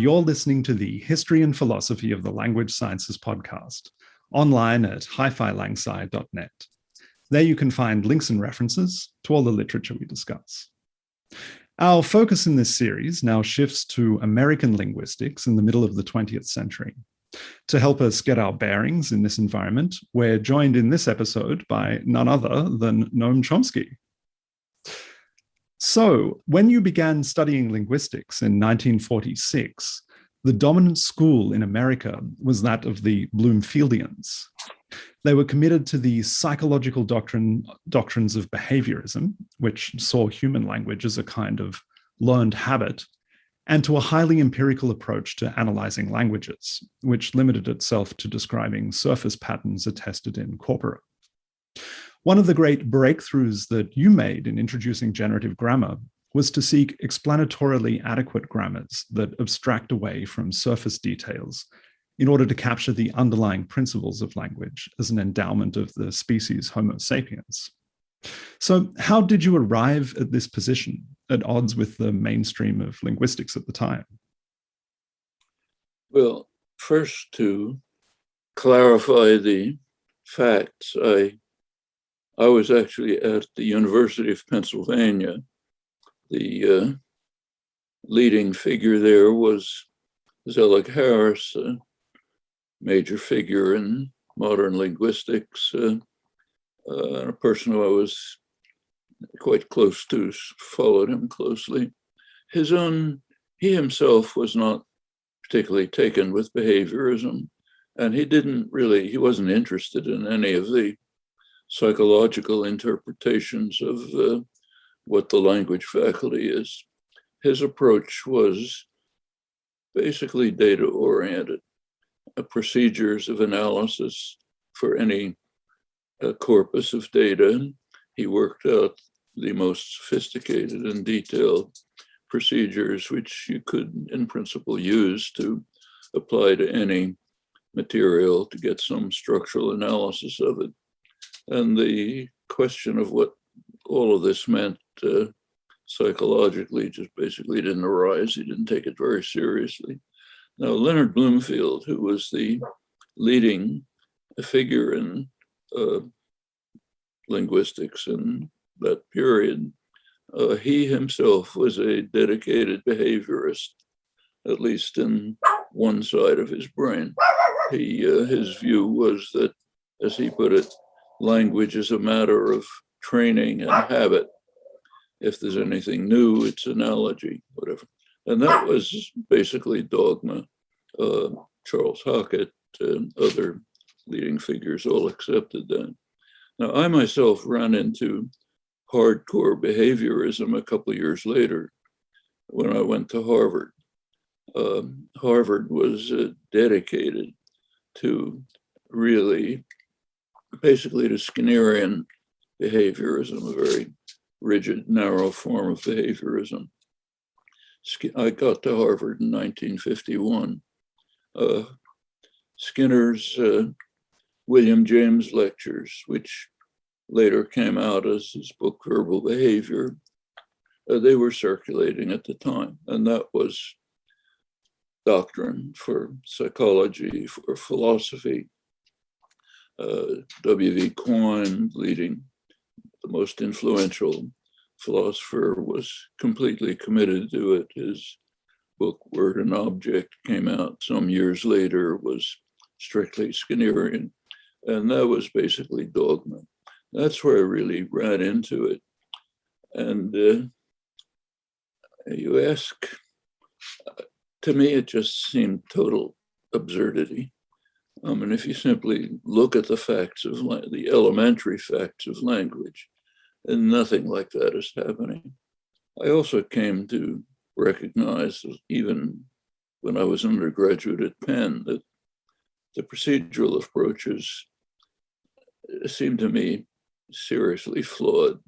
You're listening to the History and Philosophy of the Language Sciences podcast, online at hifilangsi.net. There you can find links and references to all the literature we discuss. Our focus in this series now shifts to American linguistics in the middle of the 20th century. To help us get our bearings in this environment, we're joined in this episode by none other than Noam Chomsky. So, when you began studying linguistics in 1946, the dominant school in America was that of the Bloomfieldians. They were committed to the psychological doctrines of behaviourism, which saw human language as a kind of learned habit, and to a highly empirical approach to analysing languages, which limited itself to describing surface patterns attested in corpora. One of the great breakthroughs that you made in introducing generative grammar was to seek explanatorily adequate grammars that abstract away from surface details in order to capture the underlying principles of language as an endowment of the species Homo sapiens. So, how did you arrive at this position at odds with the mainstream of linguistics at the time? Well, first to clarify the facts, I was actually at the University of Pennsylvania. The leading figure there was Zellig Harris, a major figure in modern linguistics, a person who I was quite close to, followed him closely. He himself was not particularly taken with behaviorism, and he wasn't interested in any of the psychological interpretations of what the language faculty is. His approach was basically data-oriented, procedures of analysis for any corpus of data. He worked out the most sophisticated and detailed procedures which you could, in principle, use to apply to any material to get some structural analysis of it. And the question of what all of this meant psychologically just basically didn't arise. He didn't take it very seriously. Now, Leonard Bloomfield, who was the leading figure in linguistics in that period, he himself was a dedicated behaviorist, at least in one side of his brain. His view was that, as he put it, language is a matter of training and habit. If there's anything new, it's analogy, whatever. And that was basically dogma. Charles Hackett and other leading figures all accepted that. Now, I myself ran into hardcore behaviorism a couple of years later when I went to Harvard. Harvard was dedicated to really basically to Skinnerian behaviorism, a very rigid, narrow form of behaviorism. I got to Harvard in 1951. Skinner's William James lectures, which later came out as his book, Verbal Behavior, they were circulating at the time. And that was doctrine for psychology, for philosophy. W.V. Quine, leading the most influential philosopher, was completely committed to it. His book, Word and Object, came out some years later, was strictly Skinnerian, and that was basically dogma. That's where I really ran into it. And you ask, to me, it just seemed total absurdity. And if you simply look at the facts of the elementary facts of language, and nothing like that is happening. I also came to recognize, even when I was undergraduate at Penn, that the procedural approaches seemed to me seriously flawed.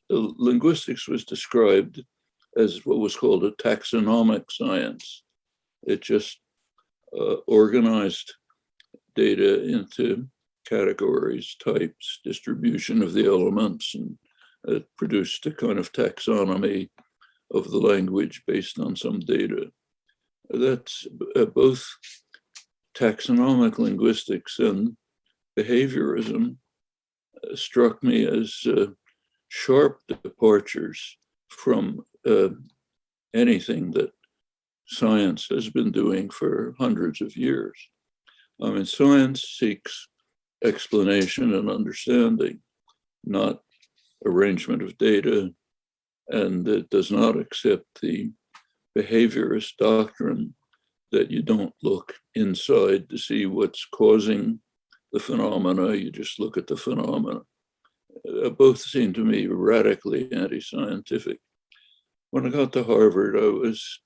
Linguistics was described as what was called a taxonomic science. It just organized data into categories, types, distribution of the elements, and it produced a kind of taxonomy of the language based on some data. That's both taxonomic linguistics and behaviorism struck me as sharp departures from anything that science has been doing for hundreds of years. I mean, science seeks explanation and understanding, not arrangement of data, and it does not accept the behaviorist doctrine that you don't look inside to see what's causing the phenomena, you just look at the phenomena. Both seem to me radically anti-scientific. When I got to Harvard, I was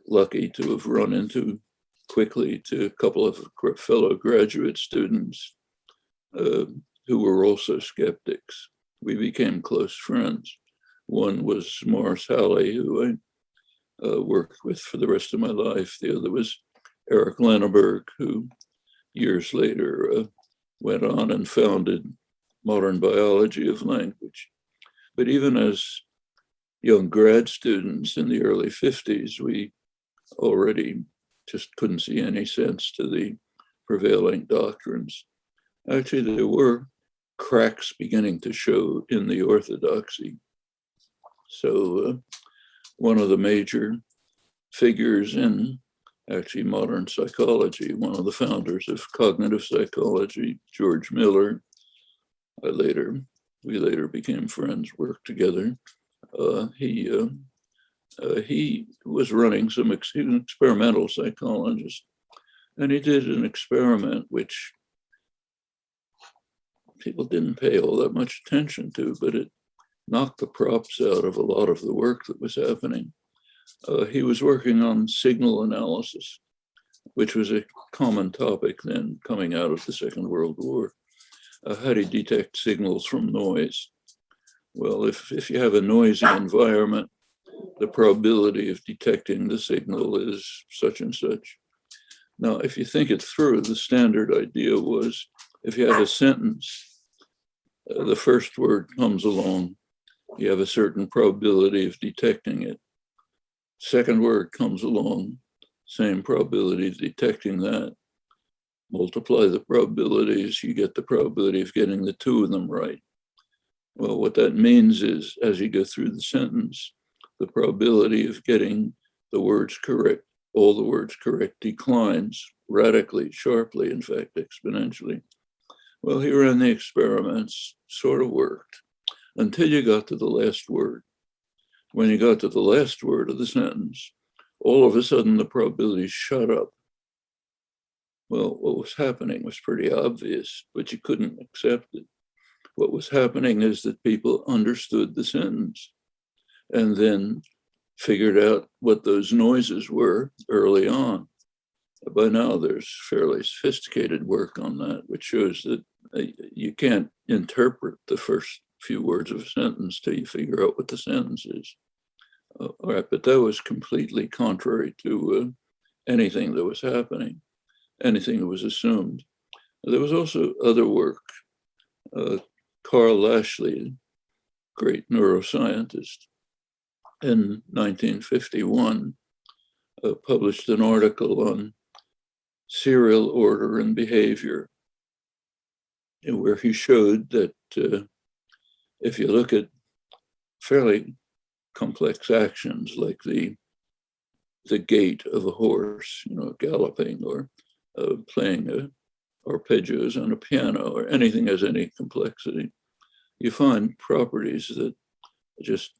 lucky to have run into quickly to a couple of fellow graduate students who were also skeptics. We became close friends. One was Morris Halley, who I worked with for the rest of my life. The other was Eric Lenneberg, who years later went on and founded Modern Biology of Language. But even as young grad students in the early 50s, we already just couldn't see any sense to the prevailing doctrines. Actually, there were cracks beginning to show in the orthodoxy. So one of the major figures in actually modern psychology, one of the founders of cognitive psychology, George Miller, we later became friends, worked together. He was running he was an experimental psychologist, and he did an experiment which people didn't pay all that much attention to, but it knocked the props out of a lot of the work that was happening. He was working on signal analysis, which was a common topic then coming out of the Second World War. How do you detect signals from noise? Well, if you have a noisy environment, the probability of detecting the signal is such and such. Now, if you think it through, the standard idea was if you have a sentence, the first word comes along, you have a certain probability of detecting it. Second word comes along, same probability of detecting that. Multiply the probabilities, you get the probability of getting the two of them right. Well, what that means is as you go through the sentence, the probability of getting the words correct, all the words correct, declines radically, sharply, in fact, exponentially. Well, he ran the experiments, sort of worked, until you got to the last word. When you got to the last word of the sentence, all of a sudden the probability shot up. Well, what was happening was pretty obvious, but you couldn't accept it. What was happening is that people understood the sentence and then figured out what those noises were early on. By now, there's fairly sophisticated work on that, which shows that you can't interpret the first few words of a sentence till you figure out what the sentence is. All right, but that was completely contrary to anything that was happening, anything that was assumed. There was also other work. Carl Lashley, great neuroscientist, in 1951, published an article on serial order and behavior, where he showed that if you look at fairly complex actions like the gait of a horse, galloping or playing arpeggios on a piano or anything has any complexity, you find properties that just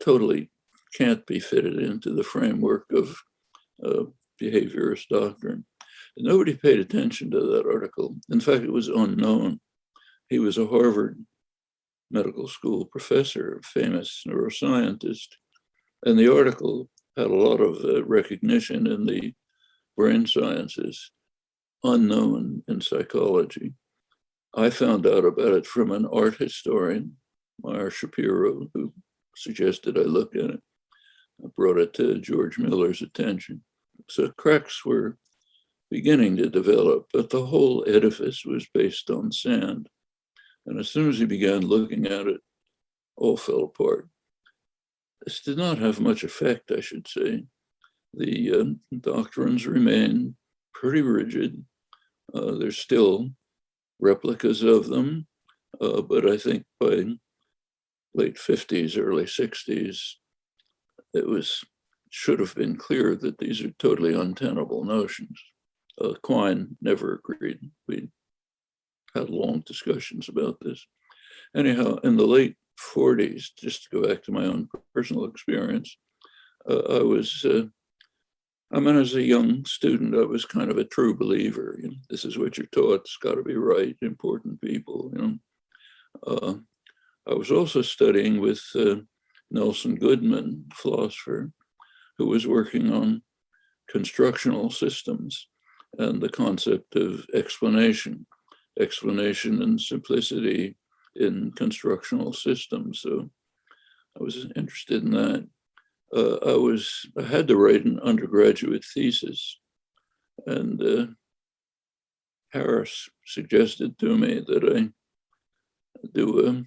totally can't be fitted into the framework of behaviorist doctrine. And nobody paid attention to that article. In fact, it was unknown. He was a Harvard Medical School professor, famous neuroscientist, and the article had a lot of recognition in the brain sciences, unknown in psychology. I found out about it from an art historian, Meyer Shapiro, who suggested I look at it. I brought it to George Miller's attention. So cracks were beginning to develop, but the whole edifice was based on sand. And as soon as he began looking at it, all fell apart. This did not have much effect, I should say. The doctrines remain pretty rigid. There's still replicas of them, but I think by late 50s, early 60s, should have been clear that these are totally untenable notions. Quine never agreed. We had long discussions about this. Anyhow, in the late 40s, just to go back to my own personal experience, as a young student, I was kind of a true believer. You know, this is what you're taught. It's got to be right. Important people. You know, I was also studying with Nelson Goodman, philosopher, who was working on constructional systems and the concept of explanation and simplicity in constructional systems. So I was interested in that. I had to write an undergraduate thesis, and Harris suggested to me that I do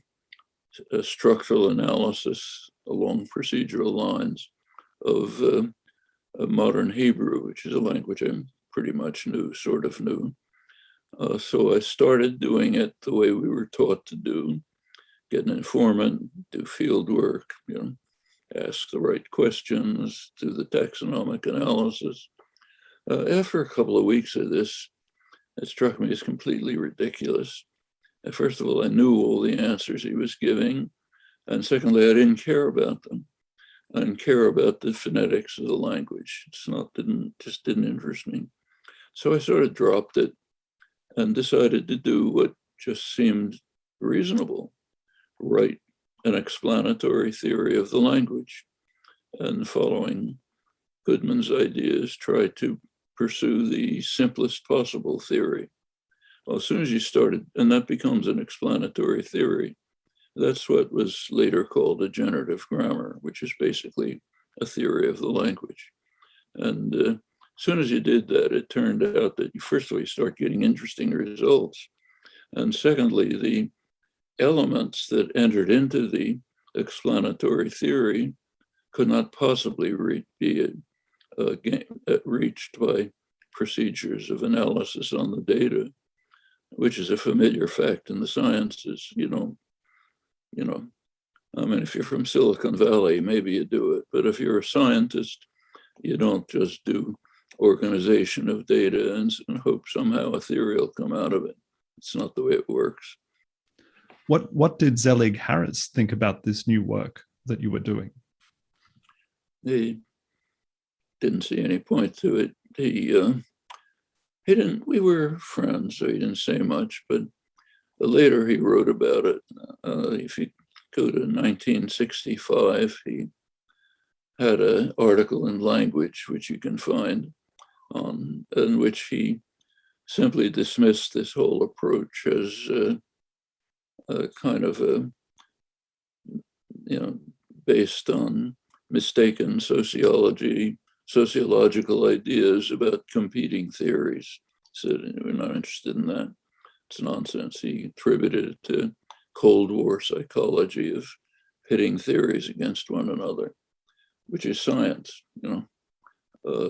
a structural analysis along procedural lines of modern Hebrew, which is a language I pretty much knew, sort of knew. So I started doing it the way we were taught to do, get an informant, do field work, you know, ask the right questions, do the taxonomic analysis. After a couple of weeks of this, it struck me as completely ridiculous. And first of all, I knew all the answers he was giving. And secondly, I didn't care about them. I didn't care about the phonetics of the language. Just didn't interest me. So I sort of dropped it and decided to do what just seemed reasonable, write an explanatory theory of the language, and following Goodman's ideas, try to pursue the simplest possible theory. Well, as soon as you started, and that becomes an explanatory theory, that's what was later called a generative grammar, which is basically a theory of the language. And as soon as you did that, it turned out that first of all, you start getting interesting results. And secondly, the elements that entered into the explanatory theory could not possibly be reached by procedures of analysis on the data, which is a familiar fact in the sciences. I mean, if you're from Silicon Valley, maybe you do it, but if you're a scientist, you don't just do organization of data and hope somehow a theory will come out of it. It's not the way it works. What did Zellig Harris think about this new work that you were doing? He didn't see any point to it. He didn't. We were friends, so he didn't say much. But later he wrote about it. If you go to 1965, he had an article in Language, which you can find, in which he simply dismissed this whole approach as kind of based on mistaken sociological ideas about competing theories. Said we're not interested in that. It's nonsense. He attributed it to Cold War psychology of pitting theories against one another, which is science,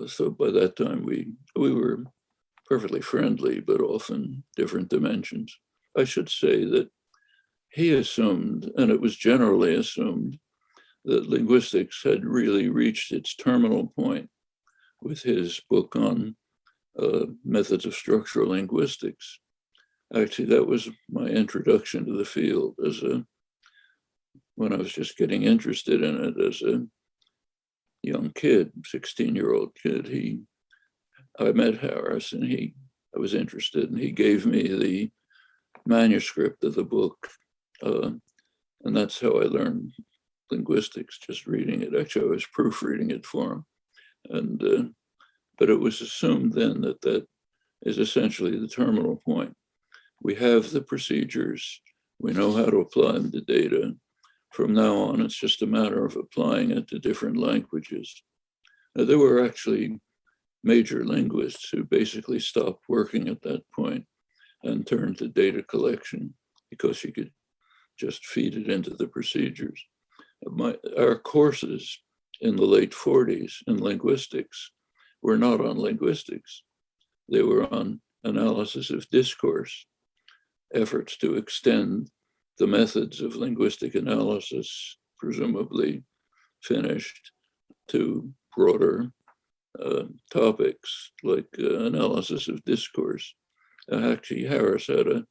So by that time we were perfectly friendly, but often different dimensions. I should say that he assumed, and it was generally assumed, that linguistics had really reached its terminal point with his book on methods of structural linguistics. Actually, that was my introduction to the field when I was just getting interested in it as a young kid, 16-year-old kid. I met Harris and I was interested, and he gave me the manuscript of the book. And that's how I learned linguistics, just reading it. Actually, I was proofreading it for him. But it was assumed then that is essentially the terminal point. We have the procedures. We know how to apply them to data. From now on, it's just a matter of applying it to different languages. Now, there were actually major linguists who basically stopped working at that point and turned to data collection because you could just feed it into the procedures. Our courses in the late 40s in linguistics were not on linguistics. They were on analysis of discourse, efforts to extend the methods of linguistic analysis, presumably finished, to broader topics like analysis of discourse. Actually, Harris had a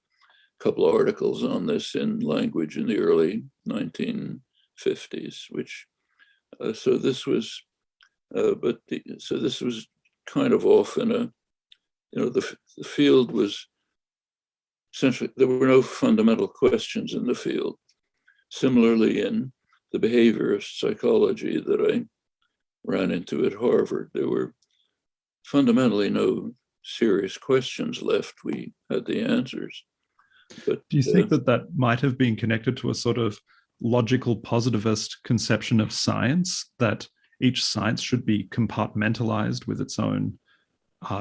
couple articles on this in Language in the early 1950s, which, so this was kind of off in a, the field was essentially, there were no fundamental questions in the field. Similarly, in the behaviorist psychology that I ran into at Harvard, there were fundamentally no serious questions left. We had the answers. But do you think that might have been connected to a sort of logical positivist conception of science, that each science should be compartmentalized with its own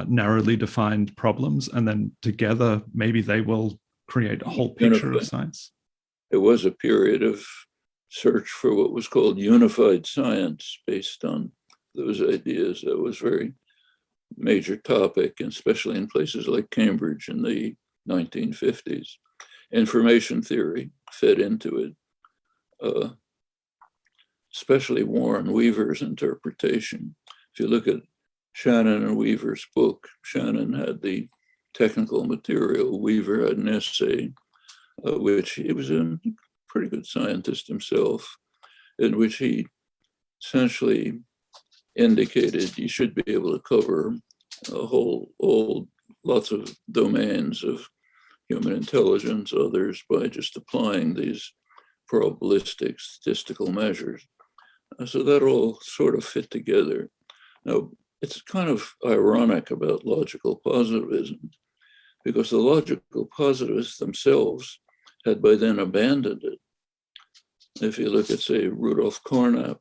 narrowly defined problems, and then together maybe they will create a whole picture of science? It was a period of search for what was called unified science based on those ideas. That was a very major topic, and especially in places like Cambridge in the 1950s. Information theory fed into it, especially Warren Weaver's interpretation. If you look at Shannon and Weaver's book, Shannon had the technical material, Weaver had an essay, which he was a pretty good scientist himself, in which he essentially indicated you should be able to cover lots of domains of human intelligence, others, by just applying these probabilistic statistical measures. So that all sort of fit together. Now, it's kind of ironic about logical positivism, because the logical positivists themselves had by then abandoned it. If you look at, say, Rudolf Carnap,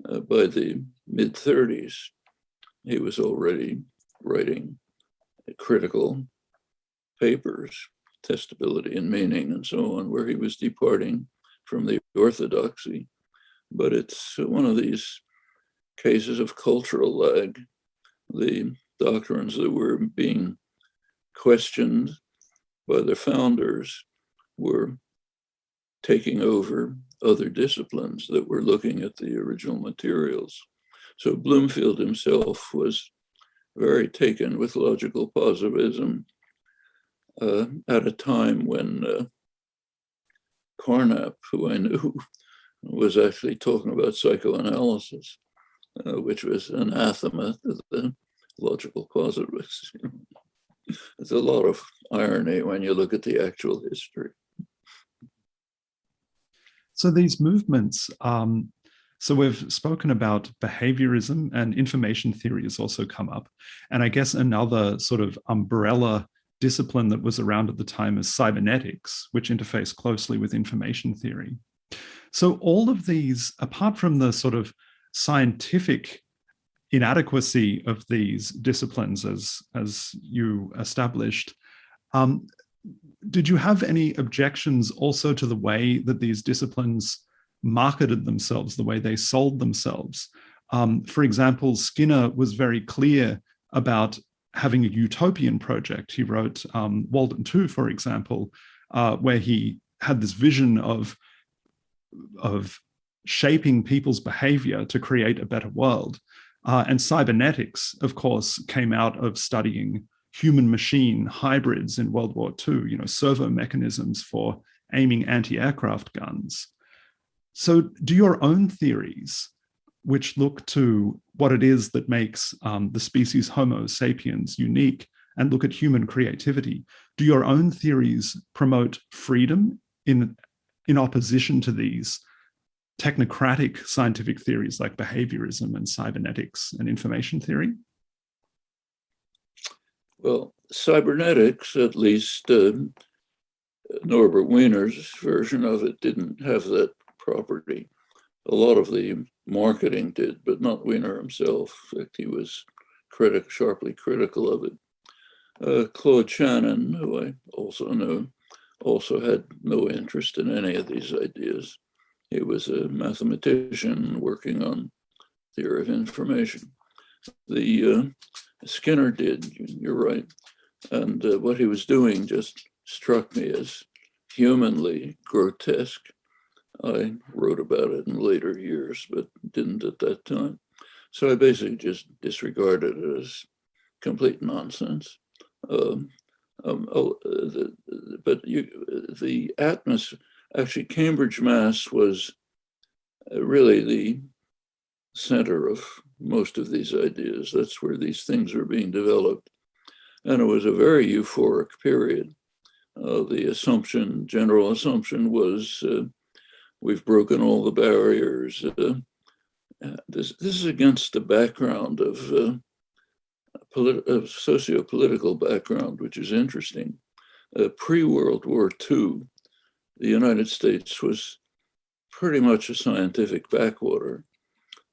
by the mid-30s, he was already writing critical papers, testability and meaning and so on, where he was departing from the orthodoxy. But it's one of these cases of cultural lag. The doctrines that were being questioned by the founders were taking over other disciplines that were looking at the original materials. So Bloomfield himself was very taken with logical positivism at a time when Carnap, who I knew, was actually talking about psychoanalysis, which was anathema to the logical positivists. There's a lot of irony when you look at the actual history. So these movements, so we've spoken about behaviorism, and information theory has also come up. And I guess another sort of umbrella discipline that was around at the time is cybernetics, which interface closely with information theory. So all of these, apart from the sort of scientific inadequacy of these disciplines as you established, did you have any objections also to the way that these disciplines marketed themselves, the way they sold themselves? For example, Skinner was very clear about having a utopian project. He wrote Walden 2, for example, where he had this vision of shaping people's behavior to create a better world. And cybernetics, of course, came out of studying human-machine hybrids in World War II, servo mechanisms for aiming anti-aircraft guns. So do your own theories, which look to what it is that makes the species Homo sapiens unique and look at human creativity, do your own theories promote freedom in opposition to these technocratic scientific theories like behaviorism and cybernetics and information theory? Well, cybernetics, at least Norbert Wiener's version of it, didn't have that property. A lot of the marketing did, but not Wiener himself. In fact, he was sharply critical of it. Claude Shannon, who I also know, also had no interest in any of these ideas. He was a mathematician working on theory of information. The Skinner did, you're right. And what he was doing just struck me as humanly grotesque. I wrote about it in later years, but didn't at that time. So I basically just disregarded it as complete nonsense. But the atmosphere, actually Cambridge, Mass was really the center of most of these ideas. That's where these things were being developed. And it was a very euphoric period. The assumption, general assumption was we've broken all the barriers. This is against the background of socio-political background, which is interesting. Pre-World War II, the United States was pretty much a scientific backwater.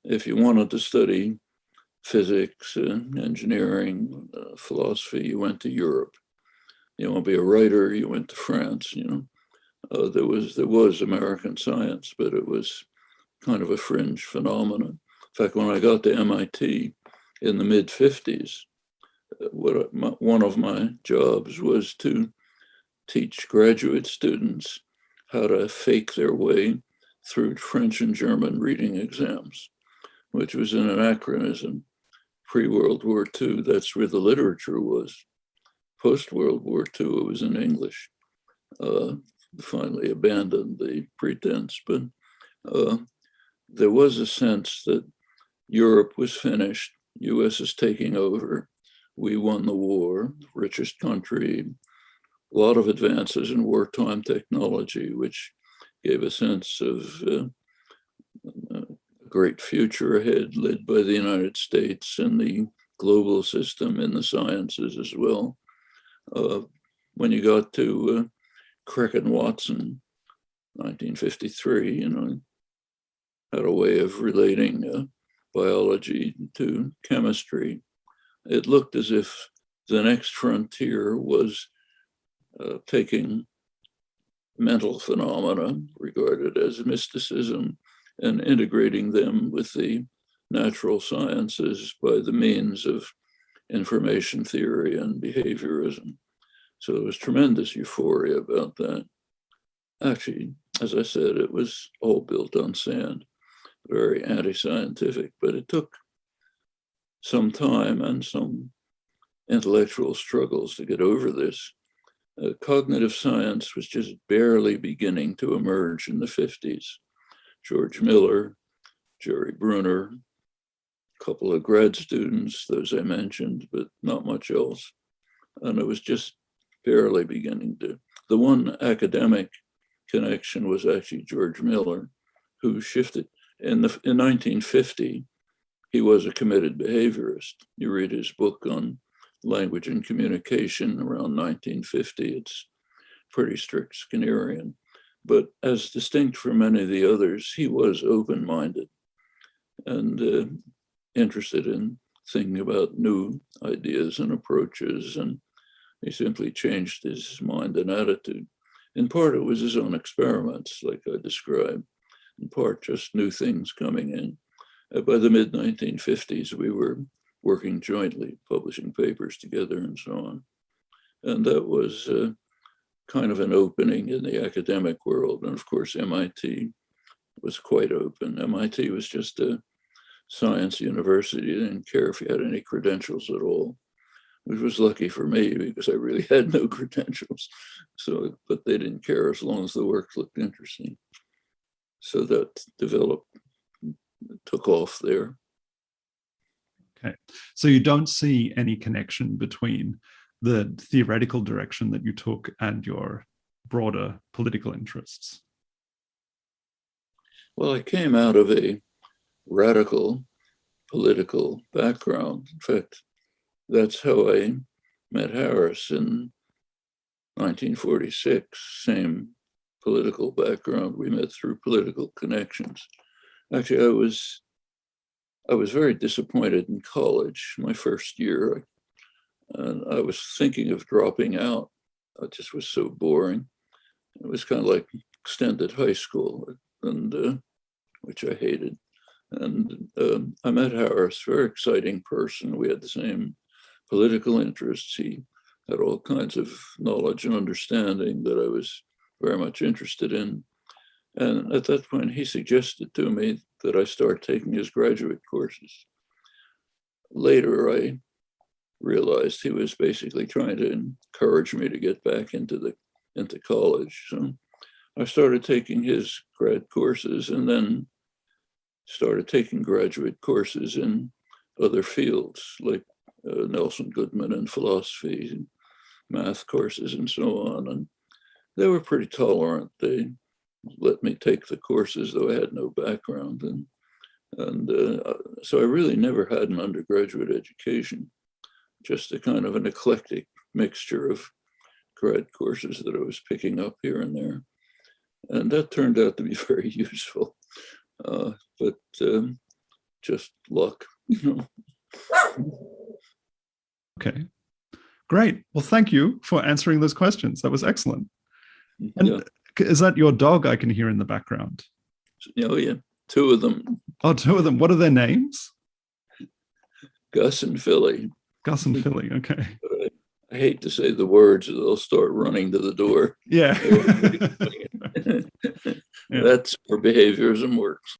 If you wanted to study physics, engineering, philosophy, you went to Europe. You want to be a writer, you went to France. There was American science, but it was kind of a fringe phenomenon. In fact, when I got to MIT in the mid-50s, one of my jobs was to teach graduate students how to fake their way through French and German reading exams, which was an anachronism. Pre-World War II, that's where the literature was. Post-World War II, it was in English. Finally abandoned the pretense, but there was a sense that Europe was finished, US is taking over, we won the war, richest country, a lot of advances in wartime technology, which gave a sense of a great future ahead, led by the United States and the global system in the sciences as well. When you got to Crick and Watson, 1953, had a way of relating biology to chemistry. It looked as if the next frontier was taking mental phenomena regarded as mysticism and integrating them with the natural sciences by the means of information theory and behaviorism. So there was tremendous euphoria about that. Actually, as I said, it was all built on sand, very anti-scientific, but it took some time and some intellectual struggles to get over this. Cognitive science was just barely beginning to emerge in the 50s. George Miller, Jerry Bruner, a couple of grad students, those I mentioned, but not much else. And it was just barely beginning to. The one academic connection was actually George Miller, who shifted. In 1950, he was a committed behaviorist. You read his book on language and communication around 1950, it's pretty strict Skinnerian. But as distinct from many of the others, he was open-minded and interested in thinking about new ideas and approaches, and he simply changed his mind and attitude. In part, it was his own experiments, like I described. In part, just new things coming in. By the mid-1950s, we were working jointly, publishing papers together and so on. And that was kind of an opening in the academic world. And of course, MIT was quite open. MIT was just a science university. They didn't care if you had any credentials at all, which was lucky for me because I really had no credentials. So, but they didn't care as long as the work looked interesting. So that took off there. Okay, so you don't see any connection between the theoretical direction that you took and your broader political interests? Well, I came out of a radical political background. In fact, that's how I met Harris in 1946, same political background. We met through political connections. Actually, I was very disappointed in college, my first year. And I was thinking of dropping out. It just was so boring. It was kind of like extended high school, and which I hated. And I met Harris, very exciting person. We had the same political interests. He had all kinds of knowledge and understanding that I was very much interested in. And at that point, he suggested to me that I start taking his graduate courses. Later, I realized he was basically trying to encourage me to get back into college. So I started taking his grad courses and then started taking graduate courses in other fields like Nelson Goodman and philosophy and math courses and so on. And they were pretty tolerant. They let me take the courses, though I had no background. And so I really never had an undergraduate education, just a kind of an eclectic mixture of grad courses that I was picking up here and there. And that turned out to be very useful, but just luck, you know. Okay, great. Well, thank you for answering those questions. That was excellent. And Yeah. is that your dog I can hear in the background? Oh, yeah, two of them. Oh, two of them. What are their names? Gus and Philly. Gus and Philly. Okay. But I hate to say the words, or they'll start running to the door. Yeah. Yeah. That's where behaviorism works.